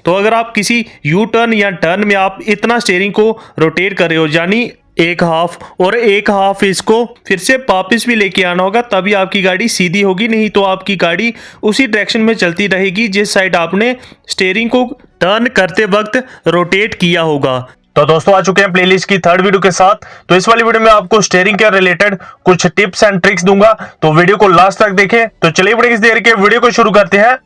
तो अगर आप किसी यू टर्न या टर्न में आप इतना स्टीयरिंग को रोटेट कर रहे हो, यानी एक हाफ और एक हाफ इसको फिर से वापस भी लेके आना होगा, तभी आपकी गाड़ी सीधी होगी। नहीं तो आपकी गाड़ी उसी डायरेक्शन में चलती रहेगी जिस साइड आपने स्टीयरिंग को टर्न करते वक्त रोटेट किया होगा। तो दोस्तों आ चुके हैं प्लेलिस्ट की थर्ड वीडियो के साथ। तो इस वाली वीडियो में आपको स्टीयरिंग के रिलेटेड कुछ टिप्स एंड ट्रिक्स दूंगा, तो वीडियो को लास्ट तक देखें। तो चलिए बड़ी किस देर के वीडियो को शुरू करते हैं।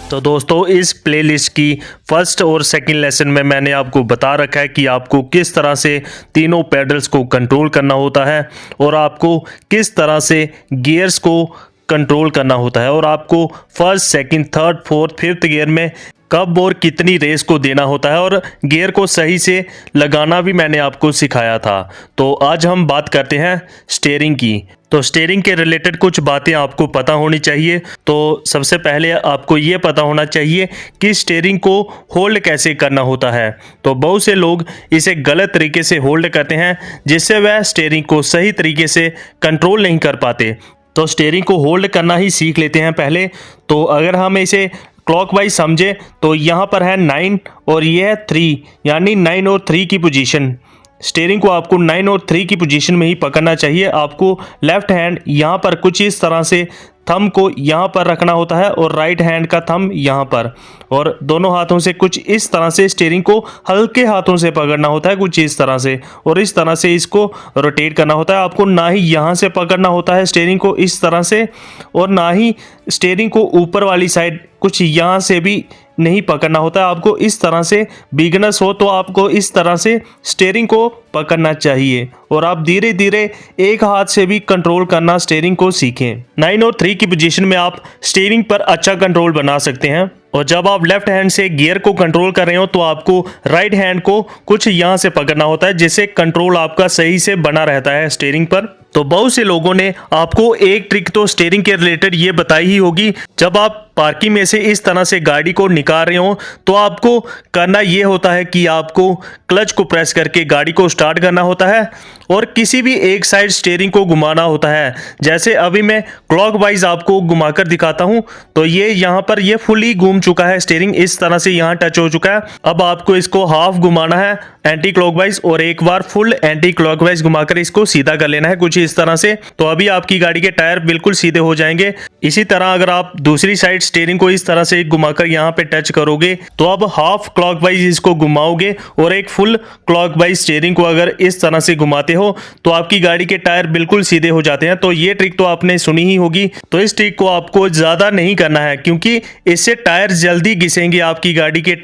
तो दोस्तों इस प्लेलिस्ट की फर्स्ट और सेकंड लेसन में मैंने आपको बता रखा है कि आपको किस तरह से तीनों पेडल्स को कंट्रोल करना होता है और आपको किस तरह से गियर्स को कंट्रोल करना होता है और आपको first, second, third, fourth, fifth gear में कब और कितनी रेस को देना होता है और गियर को सही से लगाना भी मैंने आपको सिखाया था। तो आज हम बात करते हैं स्टीयरिंग की। तो स्टीयरिंग के रिलेटेड कुछ बातें आपको पता होनी चाहिए। तो सबसे पहले आपको ये पता होना चाहिए कि स्टीयरिंग को होल्ड कैसे करना होता है। तो बहुत से लोग इसे गलत तरीके से होल्ड करते हैं जिससे वह स्टीयरिंग को सही तरीके से कंट्रोल नहीं कर पाते। तो स्टीयरिंग को होल्ड करना ही सीख लेते हैं पहले। तो अगर हम इसे क्लॉकवाइज समझे तो यहाँ पर है 9 और ये है 3, यानी 9 और 3 की पोजीशन। स्टीयरिंग को आपको 9 और 3 की पोजीशन में ही पकड़ना चाहिए। आपको लेफ्ट हैंड यहाँ पर कुछ इस तरह से थंब को यहाँ पर रखना होता है और राइट हैंड का थंब यहाँ पर, और दोनों हाथों से कुछ इस तरह से स्टीयरिंग को हल्के हाथों से पकड़ना होता है, कुछ इस तरह से, और इस तरह से इसको रोटेट करना होता है। आपको ना ही यहाँ से पकड़ना होता है स्टीयरिंग को इस तरह से, और ना ही स्टीयरिंग को ऊपर वाली साइड कुछ यहाँ से भी नहीं पकड़ना होता है। आपको इस तरह से, बिगिनर्स हो तो आपको इस तरह से स्टीयरिंग को पकड़ना चाहिए और आप धीरे धीरे एक हाथ से भी कंट्रोल करना स्टीयरिंग को सीखें। 9 और 3 की पोजीशन में आप स्टीयरिंग पर अच्छा कंट्रोल बना सकते हैं। और जब आप लेफ्ट हैंड से गियर को कंट्रोल कर रहे हो तो आपको राइट हैंड को कुछ यहाँ से पकड़ना होता है जिससे कंट्रोल आपका सही से बना रहता है स्टीयरिंग पर। तो बहुत से लोगों ने आपको एक ट्रिक तो स्टीयरिंग के रिलेटेड ये बताई ही होगी। जब आप पार्किंग में से इस तरह से गाड़ी को निकाल रहे हो तो आपको करना ये होता है कि आपको क्लच को प्रेस करके गाड़ी को स्टार्ट करना होता है और किसी भी एक साइड स्टीयरिंग को घुमाना होता है। जैसे अभी मैं क्लॉकवाइज आपको घुमाकर दिखाता हूं तो ये यहाँ पर ये फुली घूम चुका है स्टीयरिंग, इस तरह से यहाँ टच हो चुका है। अब आपको इसको हाफ घुमाना है एंटी क्लॉकवाइज और एक बार फुल एंटी क्लॉकवाइज घुमाकर इसको सीधा कर लेना है कुछ इस तरह से। तो अभी आपकी गाड़ी के टायर बिल्कुल सीधे हो जाएंगे। इसी तरह अगर आप दूसरी साइड स्टीयरिंग को इस तरह से घुमाकर यहाँ पे टच करोगे तो अब हाफ क्लॉकवाइज इसको घुमाओगे और एक फुल क्लॉकवाइज स्टीयरिंग को अगर इस तरह से घुमाते हो तो आपकी गाड़ी के टायर बिल्कुल सीधे हो जाते हैं। तो ये ट्रिक तो आपने सुनी ही होगी। तो इस ट्रिक को आपको ज्यादा नहीं करना है क्योंकि इससे टायर जल्दी घिसेंगे आपकी गाड़ी के।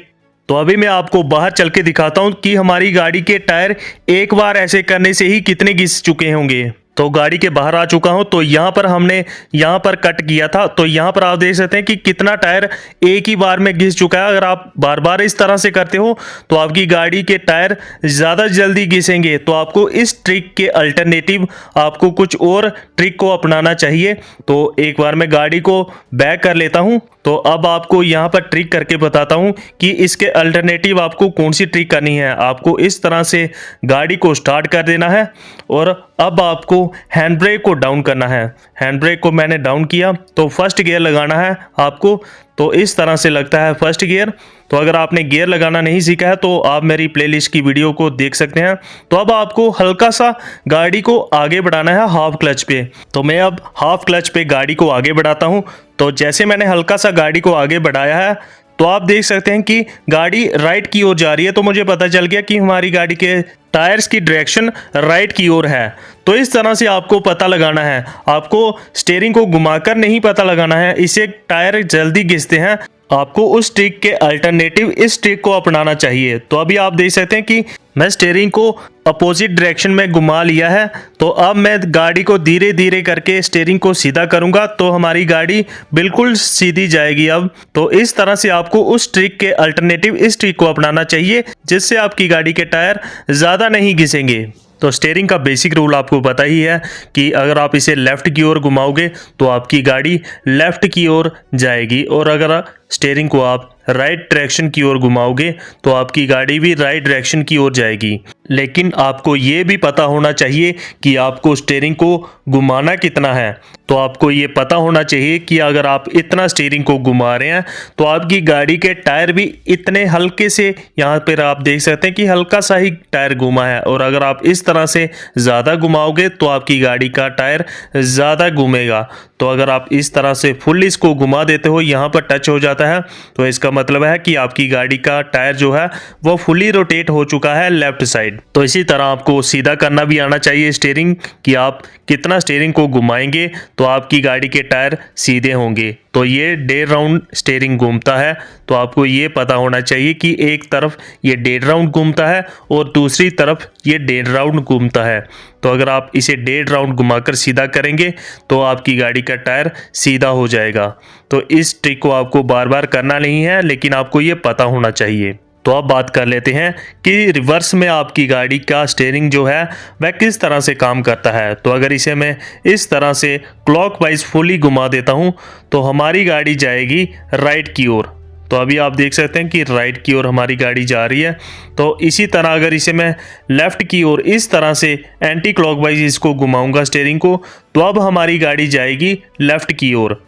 तो अभी मैं आपको बाहर चल के दिखाता हूं कि हमारी गाड़ी के टायर एक बार ऐसे करने से ही कितने घिस चुके होंगे। तो गाड़ी के बाहर आ चुका हूं। तो यहाँ पर हमने यहाँ पर कट किया था तो यहाँ पर आप देख सकते हैं कि कितना टायर एक ही बार में घिस चुका है। अगर आप बार बार इस तरह से करते हो तो आपकी गाड़ी के टायर ज़्यादा जल्दी घिसेंगे। तो आपको इस ट्रिक के अल्टरनेटिव आपको कुछ और ट्रिक को अपनाना चाहिए। तो एक बार मैं गाड़ी को बैक कर लेता हूँ। तो अब आपको यहाँ पर ट्रिक करके बताता हूँ कि इसके अल्टरनेटिव आपको कौन सी ट्रिक करनी है। आपको इस तरह से गाड़ी को स्टार्ट कर देना है और अब आपको हैंड ब्रेक को डाउन करना है। हैंड ब्रेक को मैंने डाउन किया तो फर्स्ट गियर लगाना है आपको। तो इस तरह से लगता है फर्स्ट गियर। तो अगर आपने गियर लगाना नहीं सीखा है तो आप मेरी प्लेलिस्ट की वीडियो को देख सकते हैं। तो अब आपको हल्का सा गाड़ी को आगे बढ़ाना है हाफ क्लच पे। तो मैं अब हाफ क्लच पे गाड़ी को आगे बढ़ाता हूं। तो जैसे मैंने हल्का सा गाड़ी को आगे बढ़ाया है तो आप देख सकते हैं कि गाड़ी राइट की ओर जा रही है। तो मुझे पता चल गया कि हमारी गाड़ी के टायर्स की डायरेक्शन राइट की ओर है। तो इस तरह से आपको पता लगाना है। आपको स्टीयरिंग को घुमाकर नहीं पता लगाना है, इससे टायर जल्दी घिसते हैं। आपको उस ट्रिक के अल्टरनेटिव इस ट्रिक को अपनाना चाहिए। तो अभी आप देख सकते हैं कि मैं स्टीयरिंग को अपोजिट डायरेक्शन में घुमा लिया है। तो अब मैं गाड़ी को धीरे धीरे करके स्टीयरिंग को सीधा करूंगा तो हमारी गाड़ी बिल्कुल सीधी जाएगी अब। तो इस तरह से आपको उस ट्रिक के अल्टरनेटिव इस ट्रिक को अपनाना चाहिए जिससे आपकी गाड़ी के टायर ज़्यादा नहीं घिसेंगे। तो स्टीयरिंग का बेसिक रूल आपको पता ही है कि अगर आप इसे लेफ़्ट की ओर घुमाओगे तो आपकी गाड़ी लेफ़्ट की ओर जाएगी और अगर स्टीयरिंग को आप राइट डायरेक्शन की ओर घुमाओगे तो आपकी गाड़ी भी राइट डायरेक्शन की ओर जाएगी। लेकिन आपको ये भी पता होना चाहिए कि आपको स्टीयरिंग को घुमाना कितना है। तो आपको ये पता होना चाहिए कि अगर आप इतना स्टीयरिंग को घुमा रहे हैं तो आपकी गाड़ी के टायर भी इतने हल्के से, यहाँ पर आप देख सकते हैं कि हल्का सा ही टायर घुमा है, और अगर आप इस तरह से ज़्यादा घुमाओगे तो आपकी गाड़ी का टायर ज़्यादा घूमेगा। तो अगर आप इस तरह से फुल इसको घुमा देते हो, यहाँ पर टच हो जाता है, तो इसका मतलब है कि आपकी गाड़ी का टायर जो है वो फुली रोटेट हो चुका है लेफ्ट साइड। तो इसी तरह आपको सीधा करना भी आना चाहिए स्टीयरिंग, कि आप कितना स्टीयरिंग को घुमाएंगे तो आपकी गाड़ी के टायर सीधे होंगे। तो ये 1.5 राउंड स्टीयरिंग घूमता है, तो आपको ये पता होना चाहिए कि एक तरफ ये 1.5 राउंड घूमता है और दूसरी तरफ ये 1.5 राउंड घूमता है। तो अगर आप इसे 1.5 राउंड घुमाकर सीधा करेंगे तो आपकी गाड़ी का टायर सीधा हो जाएगा। तो इस ट्रिक को आपको बार बार करना नहीं है, लेकिन आपको ये पता होना चाहिए। तो अब बात कर लेते हैं कि रिवर्स में आपकी गाड़ी का स्टीयरिंग जो है वह किस तरह से काम करता है। तो अगर इसे मैं इस तरह से क्लॉकवाइज फुली घुमा देता हूं तो हमारी गाड़ी जाएगी राइट की ओर। तो अभी आप देख सकते हैं कि राइट की ओर हमारी गाड़ी जा रही है। तो इसी तरह अगर इसे मैं लेफ़्ट की ओर इस तरह से एंटी क्लॉकवाइज इसको घुमाऊंगा स्टीयरिंग को, तो अब हमारी गाड़ी जाएगी लेफ़्ट की ओर।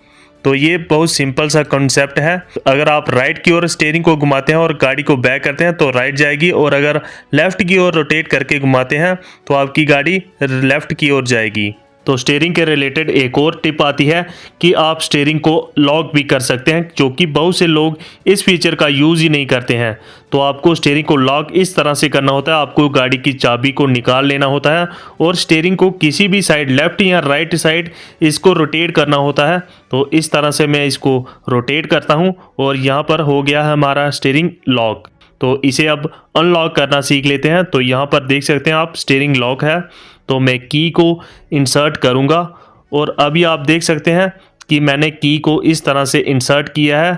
तो ये बहुत सिंपल सा कॉन्सेप्ट है। अगर आप राइट की ओर स्टीयरिंग को घुमाते हैं और गाड़ी को बैक करते हैं तो राइट जाएगी, और अगर लेफ़्ट की ओर रोटेट करके घुमाते हैं तो आपकी गाड़ी लेफ़्ट की ओर जाएगी। तो स्टीयरिंग के रिलेटेड एक और टिप आती है कि आप स्टीयरिंग को लॉक भी कर सकते हैं, जो कि बहुत से लोग इस फीचर का यूज़ ही नहीं करते हैं। तो आपको स्टीयरिंग को लॉक इस तरह से करना होता है, आपको गाड़ी की चाबी को निकाल लेना होता है और स्टीयरिंग को किसी भी साइड, लेफ़्ट या राइट साइड, इसको रोटेट करना होता है। तो इस तरह से मैं इसको रोटेट करता हूँ और यहाँ पर हो गया है हमारा स्टीयरिंग लॉक। तो इसे अब अनलॉक करना सीख लेते हैं। तो यहाँ पर देख सकते हैं आप स्टीयरिंग लॉक है। तो मैं की को इंसर्ट करूँगा और अभी आप देख सकते हैं कि मैंने की को इस तरह से इंसर्ट किया है।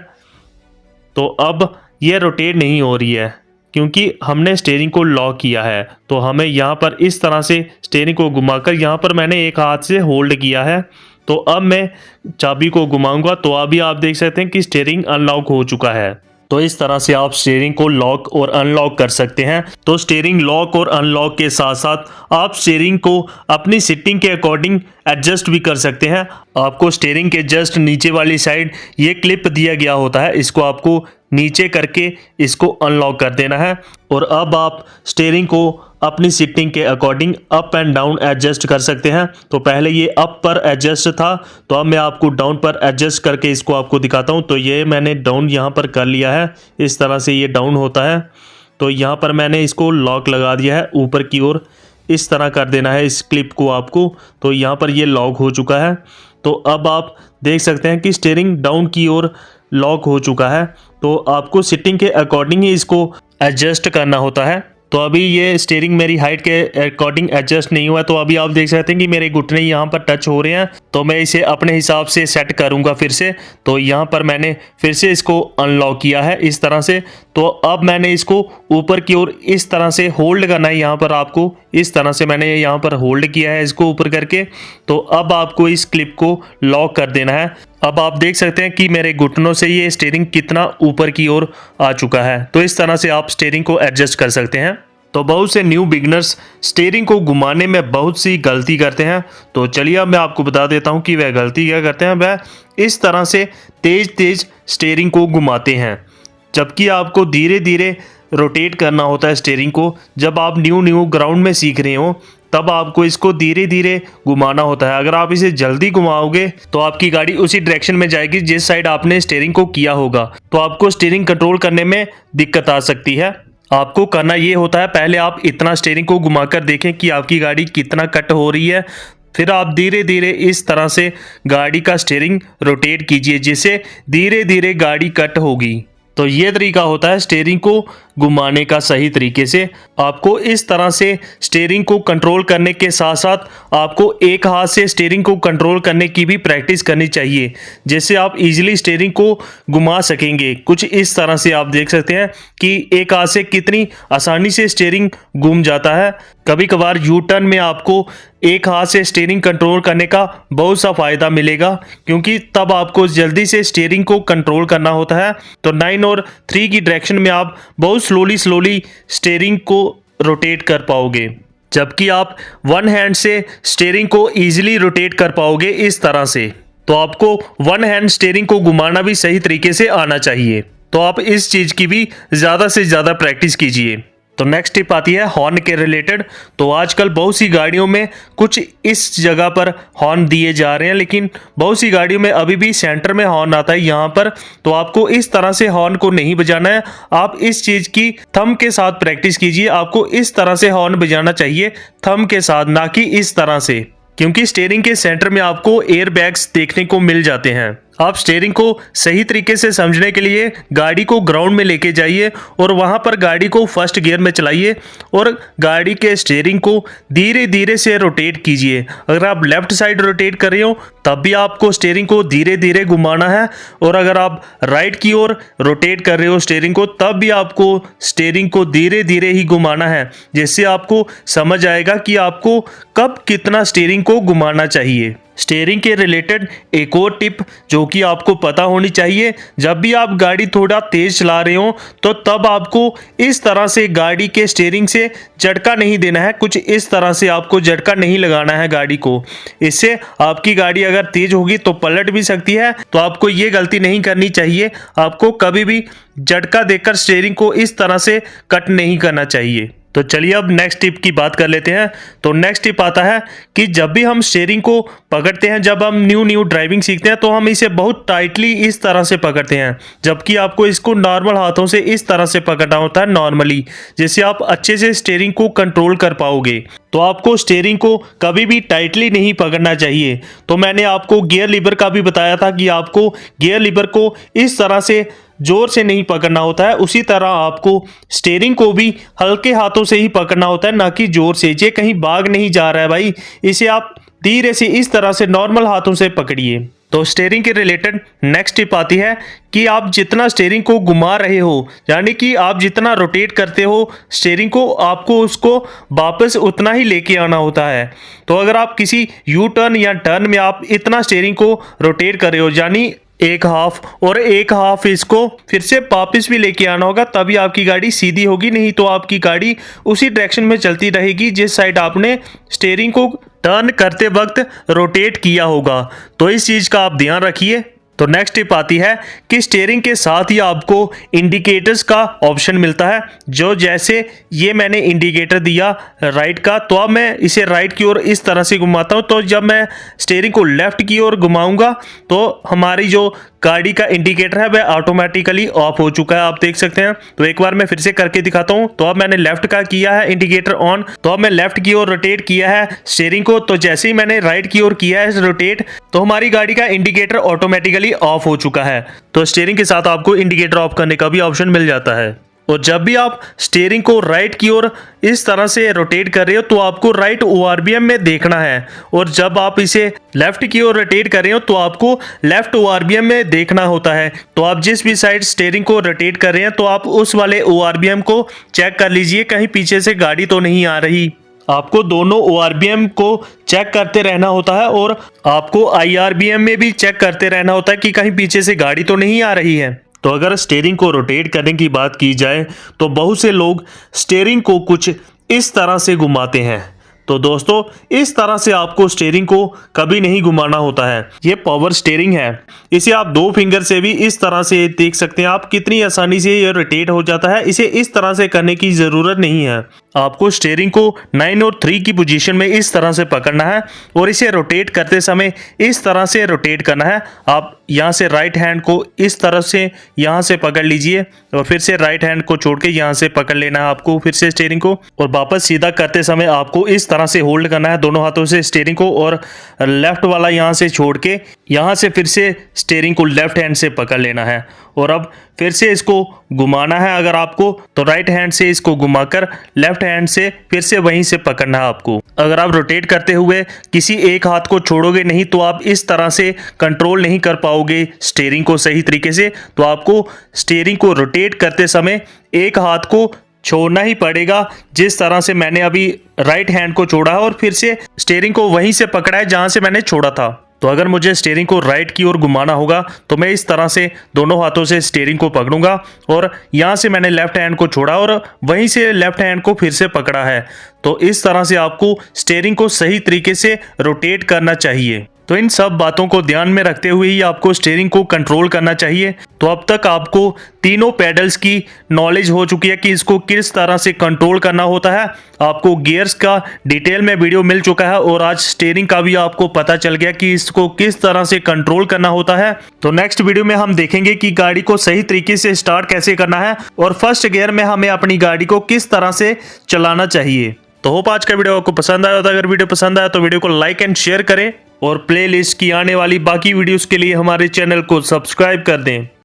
तो अब ये रोटेट नहीं हो रही है क्योंकि हमने स्टीयरिंग को लॉक किया है। तो हमें यहाँ पर इस तरह से स्टीयरिंग को घुमाकर, यहाँ पर मैंने एक हाथ से होल्ड किया है। तो अब मैं चाबी को घुमाऊंगा तो अभी आप देख सकते हैं कि स्टीयरिंग अनलॉक हो चुका है। तो इस तरह से आप स्टीयरिंग को लॉक और अनलॉक कर सकते हैं। तो स्टीयरिंग लॉक और अनलॉक के साथ साथ आप स्टीयरिंग को अपनी सिटिंग के अकॉर्डिंग एडजस्ट भी कर सकते हैं। आपको स्टीयरिंग के जस्ट नीचे वाली साइड ये क्लिप दिया गया होता है, इसको आपको नीचे करके इसको अनलॉक कर देना है। और अब आप स्टीयरिंग को अपनी सिटिंग के according up and down adjust कर सकते हैं। तो पहले ये अप पर एडजस्ट था, तो अब मैं आपको डाउन पर एडजस्ट करके इसको आपको दिखाता हूँ। तो ये मैंने डाउन यहाँ पर कर लिया है, इस तरह से ये डाउन होता है। तो यहाँ पर मैंने इसको लॉक लगा दिया है, ऊपर की ओर इस तरह कर देना है इस क्लिप को आपको। तो यहाँ पर ये लॉक हो चुका है। तो अब आप देख सकते हैं कि स्टीयरिंग डाउन की ओर लॉक हो चुका है। तो आपको सिटिंग के अकॉर्डिंग ही इसको एडजस्ट करना होता है। तो अभी ये स्टीयरिंग मेरी हाइट के अकॉर्डिंग एडजस्ट नहीं हुआ है। तो अभी आप देख सकते हैं कि मेरे घुटने यहाँ पर टच हो रहे हैं। तो मैं इसे अपने हिसाब से सेट करूँगा फिर से। तो यहाँ पर मैंने फिर से इसको अनलॉक किया है इस तरह से। तो अब मैंने इसको ऊपर की ओर इस तरह से होल्ड करना है। यहाँ पर आपको इस तरह से मैंने यहाँ पर होल्ड किया है इसको ऊपर करके। तो अब आपको इस क्लिप को लॉक कर देना है। अब आप देख सकते हैं कि मेरे घुटनों से ये स्टीयरिंग कितना ऊपर की ओर आ चुका है। तो इस तरह से आप स्टीयरिंग को एडजस्ट कर सकते हैं। तो बहुत से न्यू बिगनर्स स्टीयरिंग को घुमाने में बहुत सी गलती करते हैं। तो चलिए अब मैं आपको बता देता हूं कि वह गलती क्या करते हैं। वह इस तरह से तेज तेज स्टीयरिंग को घुमाते हैं, जबकि आपको धीरे धीरे रोटेट करना होता है स्टीयरिंग को। जब आप न्यू ग्राउंड में सीख रहे हो तब आपको इसको धीरे धीरे घुमाना होता है। अगर आप इसे जल्दी घुमाओगे तो आपकी गाड़ी उसी डायरेक्शन में जाएगी जिस साइड आपने स्टीयरिंग को किया होगा। तो आपको स्टीयरिंग कंट्रोल करने में दिक्कत आ सकती है। आपको करना ये होता है, पहले आप इतना स्टीयरिंग को घुमाकर देखें कि आपकी गाड़ी कितना कट हो रही है। फिर आप धीरे धीरे इस तरह से गाड़ी का स्टीयरिंग रोटेट कीजिए, जिससे धीरे धीरे गाड़ी कट होगी। तो ये तरीका होता है स्टीयरिंग को घुमाने का सही तरीके से। आपको इस तरह से स्टीयरिंग को कंट्रोल करने के साथ साथ आपको एक हाथ से स्टीयरिंग को कंट्रोल करने की भी प्रैक्टिस करनी चाहिए, जिससे आप इजीली स्टीयरिंग को घुमा सकेंगे। कुछ इस तरह से आप देख सकते हैं कि एक हाथ से कितनी आसानी से स्टीयरिंग घूम जाता है। कभी कभार यू टर्न में आपको एक हाथ से स्टीयरिंग कंट्रोल करने का बहुत सा फायदा मिलेगा, क्योंकि तब आपको जल्दी से स्टीयरिंग को कंट्रोल करना होता है। तो 9 और 3 की डायरेक्शन में आप बहुत स्लोली स्टीयरिंग को रोटेट कर पाओगे, जबकि आप वन हैंड से स्टीयरिंग को इजीली रोटेट कर पाओगे इस तरह से। तो आपको वन हैंड स्टीयरिंग को घुमाना भी सही तरीके से आना चाहिए। तो आप इस चीज़ की भी ज़्यादा से ज़्यादा प्रैक्टिस कीजिए। तो नेक्स्ट टिप आती है हॉर्न के रिलेटेड। तो आजकल बहुत सी गाड़ियों में कुछ इस जगह पर हॉर्न दिए जा रहे हैं, लेकिन बहुत सी गाड़ियों में अभी भी सेंटर में हॉर्न आता है यहाँ पर। तो आपको इस तरह से हॉर्न को नहीं बजाना है, आप इस चीज़ की थंब के साथ प्रैक्टिस कीजिए। आपको इस तरह से हॉर्न बजाना चाहिए, थंब के साथ, ना कि इस तरह से, क्योंकि स्टीयरिंग के सेंटर में आपको एयर बैग्स देखने को मिल जाते हैं। आप स्टीयरिंग को सही तरीके से समझने के लिए गाड़ी को ग्राउंड में लेके जाइए और वहां पर गाड़ी को फर्स्ट गियर में चलाइए और गाड़ी के स्टीयरिंग को धीरे धीरे से रोटेट कीजिए। अगर आप लेफ्ट साइड रोटेट कर रहे हो तब भी आपको स्टीयरिंग को धीरे धीरे घुमाना है, और अगर आप राइट की ओर रोटेट कर रहे हो स्टीयरिंग को तब भी आपको स्टीयरिंग को धीरे धीरे ही घुमाना है, जिससे आपको समझ आएगा कि आपको कब कितना स्टीयरिंग को घुमाना चाहिए। स्टीयरिंग के रिलेटेड एक और टिप जो कि आपको पता होनी चाहिए, जब भी आप गाड़ी थोड़ा तेज चला रहे हो तो तब आपको इस तरह से गाड़ी के स्टीयरिंग से झटका नहीं देना है। कुछ इस तरह से आपको झटका नहीं लगाना है गाड़ी को। इससे आपकी गाड़ी अगर तेज होगी तो पलट भी सकती है। तो आपको ये गलती नहीं करनी चाहिए, आपको कभी भी झटका देकर स्टीयरिंग को इस तरह से कट नहीं करना चाहिए। तो चलिए अब नेक्स्ट टिप की बात कर लेते हैं। तो नेक्स्ट टिप आता है कि जब भी हम स्टीयरिंग को पकड़ते हैं, जब हम न्यू ड्राइविंग सीखते हैं तो हम इसे बहुत टाइटली इस तरह से पकड़ते हैं, जबकि आपको इसको नॉर्मल हाथों से इस तरह से पकड़ना होता है नॉर्मली, जिससे आप अच्छे से स्टीयरिंग को कंट्रोल कर पाओगे। तो आपको स्टीयरिंग को कभी भी टाइटली नहीं पकड़ना चाहिए। तो मैंने आपको गियर लीवर का भी बताया था कि आपको गियर लीवर को इस तरह से जोर से नहीं पकड़ना होता है, उसी तरह आपको स्टीयरिंग को भी हल्के हाथों से ही पकड़ना होता है, ना कि जोर से। ये कहीं भाग नहीं जा रहा है भाई, इसे आप धीरे से इस तरह से नॉर्मल हाथों से पकड़िए। तो स्टीयरिंग के रिलेटेड नेक्स्ट टिप आती है कि आप जितना स्टीयरिंग को घुमा रहे हो, यानी कि आप जितना रोटेट करते हो स्टीयरिंग को, आपको उसको वापस उतना ही लेके आना होता है। तो अगर आप किसी यू टर्न या टर्न में आप इतना स्टीयरिंग को रोटेट कर रहे हो, यानी एक हाफ, और एक हाफ इसको फिर से वापस भी लेके आना होगा, तभी आपकी गाड़ी सीधी होगी। नहीं तो आपकी गाड़ी उसी डायरेक्शन में चलती रहेगी जिस साइड आपने स्टीयरिंग को टर्न करते वक्त रोटेट किया होगा। तो इस चीज़ का आप ध्यान रखिए। तो नेक्स्ट टिप आती है कि स्टीयरिंग के साथ ही आपको इंडिकेटर्स का ऑप्शन मिलता है। जो जैसे ये मैंने इंडिकेटर दिया राइट का, तो अब मैं इसे राइट की ओर इस तरह से घुमाता हूं, तो जब मैं स्टीयरिंग को लेफ्ट की ओर घुमाऊंगा तो हमारी जो गाड़ी का इंडिकेटर है वह ऑटोमेटिकली ऑफ हो चुका है, आप देख सकते हैं। तो एक बार मैं फिर से करके दिखाता हूं। तो अब मैंने लेफ्ट का किया है इंडिकेटर ऑन, तो अब मैं लेफ्ट की ओर रोटेट किया है स्टीयरिंग को, तो जैसे ही मैंने राइट की ओर किया है रोटेट, तो हमारी गाड़ी का इंडिकेटर ऑटोमेटिकली ऑफ हो चुका है। तो स्टीयरिंग के साथ आपको इंडिकेटर ऑफ करने का भी ऑप्शन मिल जाता है। और जब भी आप स्टीयरिंग को राइट की ओर इस तरह से रोटेट कर रहे हो तो आपको राइट ओआरबीएम में देखना है, और जब आप इसे लेफ्ट की ओर रोटेट कर रहे हो तो आपको लेफ्ट ओआरबीएम में देखना होता है। तो आप जिस भी साइड स्टीयरिंग को रोटेट कर रहे हैं तो आप उस वाले ओआरबीएम को चेक कर लीजिए, कहीं पीछे से गाड़ी तो नहीं आ रही। आपको दोनों ओआरबीएम को चेक करते रहना होता है, और आपको आईआरबीएम में भी चेक करते रहना होता है कि कहीं पीछे से गाड़ी तो नहीं आ रही है। तो अगर स्टीयरिंग को रोटेट करने की बात की जाए तो बहुत से लोग स्टीयरिंग को कुछ इस तरह से घुमाते हैं। तो दोस्तों इस तरह से आपको स्टीयरिंग को कभी नहीं घुमाना होता है। ये पावर स्टीयरिंग है, इसे आप 2 फिंगर से भी इस तरह से देख सकते हैं आप कितनी आसानी से ये रोटेट हो जाता है। इसे इस तरह से करने की ज़रूरत नहीं है। आपको स्टीयरिंग को 9 और 3 की पोजीशन में इस तरह से पकड़ना है, और इसे रोटेट करते समय इस तरह से रोटेट करना है। आप यहाँ से राइट हैंड को इस तरह से यहाँ से पकड़ लीजिए, और फिर से राइट हैंड को छोड़ के यहाँ से पकड़ लेना है आपको फिर से स्टीयरिंग को, और वापस सीधा करते समय आपको इस तरह से होल्ड करना है दोनों हाथों से स्टीयरिंग को, और लेफ्ट वाला यहाँ से छोड़ के यहाँ से फिर से स्टीयरिंग को लेफ्ट हैंड से पकड़ लेना है और अब फिर से इसको घुमाना है अगर आपको, तो राइट हैंड से इसको घुमाकर लेफ्ट हैंड से फिर से वहीं से पकड़ना है आपको। अगर आप रोटेट करते हुए किसी एक हाथ को छोड़ोगे नहीं तो आप इस तरह से कंट्रोल नहीं कर पाओगे स्टीयरिंग को सही तरीके से। तो आपको स्टीयरिंग को रोटेट करते समय एक हाथ को छोड़ना ही पड़ेगा, जिस तरह से मैंने अभी राइट हैंड को छोड़ा है और फिर से स्टीयरिंग को वहीं से पकड़ा है जहां से मैंने छोड़ा था। तो अगर मुझे स्टीयरिंग को राइट की ओर घुमाना होगा तो मैं इस तरह से दोनों हाथों से स्टीयरिंग को पकड़ूंगा और यहाँ से मैंने लेफ्ट हैंड को छोड़ा और वहीं से लेफ्ट हैंड को फिर से पकड़ा है। तो इस तरह से आपको स्टीयरिंग को सही तरीके से रोटेट करना चाहिए। तो इन सब बातों को ध्यान में रखते हुए ही आपको स्टीयरिंग को कंट्रोल करना चाहिए। तो अब तक आपको तीनों पेडल्स की नॉलेज हो चुकी है कि इसको किस तरह से कंट्रोल करना होता है। आपको गियर्स का डिटेल में वीडियो मिल चुका है और आज स्टीयरिंग का भी आपको पता चल गया कि इसको किस तरह से कंट्रोल करना होता है। तो नेक्स्ट वीडियो में हम देखेंगे कि गाड़ी को सही तरीके से स्टार्ट कैसे करना है और फर्स्ट गियर में हमें अपनी गाड़ी को किस तरह से चलाना चाहिए। तो होप आज का वीडियो आपको पसंद आया होगा। अगर वीडियो पसंद आया तो वीडियो को लाइक एंड शेयर करें और प्लेलिस्ट की आने वाली बाकी वीडियोस के लिए हमारे चैनल को सब्सक्राइब कर दें।